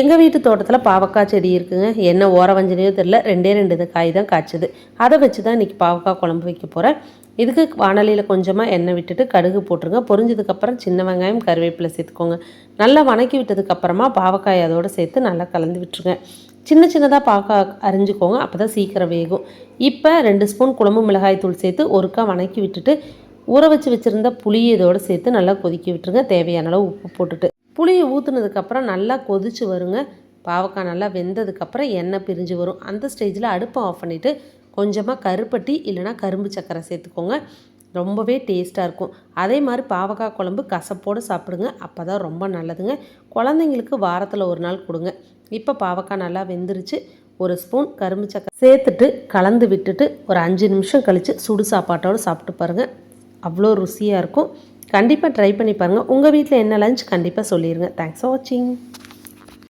எங்கள் வீட்டு தோட்டத்தில் பாவக்காய் செடி இருக்குங்க. என்ன ஓரவஞ்சனையோ தெரில, 2 காய் தான் காய்ச்சிது. அதை வச்சு தான் இன்றைக்கி பாவக்காய் குழம்பு வைக்க போகிறேன். இதுக்கு வானலியில் கொஞ்சமாக எண்ணெய் விட்டுட்டு கடுகு போட்டுருங்க. பொரிஞ்சதுக்கப்புறம் சின்ன வெங்காயம் கருவேப்பிலை சேர்த்துக்கோங்க. நல்லா வணக்கி விட்டதுக்கப்புறமா பாவக்காய் அதோடு சேர்த்து நல்லா கலந்து விட்டுருங்க. சின்னதாக பாவக்காய் அரிஞ்சுக்கோங்க, அப்போ தான் சீக்கிரம் வேகும். இப்போ 2 ஸ்பூன் குழம்பு மிளகாய் தூள் சேர்த்து ஒருக்கா வணக்கி விட்டுட்டு ஊற வச்சு வச்சுருந்த புளியை இதோடு சேர்த்து நல்லா கொதிக்க விட்டுருங்க. தேவையான அளவு உப்பு போட்டுட்டு புளியை ஊற்றுனதுக்கப்புறம் நல்லா கொதிச்சு வருங்க. பாவக்காய் நல்லா வெந்ததுக்கப்புறம் எண்ணெய் பிரிஞ்சு வரும். அந்த ஸ்டேஜில் அடுப்பை ஆஃப் பண்ணிவிட்டு கொஞ்சமாக கருப்பட்டி இல்லைனா கரும்பு சக்கரை சேர்த்துக்கோங்க. ரொம்பவே டேஸ்ட்டாக இருக்கும். அதே மாதிரி பாவக்காய் குழம்பு கசப்போடு சாப்பிடுங்க, அப்போ தான் ரொம்ப நல்லதுங்க. குழந்தைங்களுக்கு வாரத்தில் ஒரு நாள் கொடுங்க. இப்போ பாவக்காய் நல்லா வெந்துருச்சு. 1 ஸ்பூன் கரும்பு சக்கரை சேர்த்துட்டு கலந்து விட்டுட்டு ஒரு 5 நிமிஷம் கழித்து சுடு சாப்பாட்டோடு சாப்பிட்டு பாருங்கள். அவ்வளோ ருசியாக இருக்கும். கண்டிப்பாக ட்ரை பண்ணி பாருங்கள். உங்கள் வீட்டில் என்ன லஞ்ச் கண்டிப்பாக சொல்லிடுங்க. தேங்க்ஸ் ஃபார் வாட்சிங்.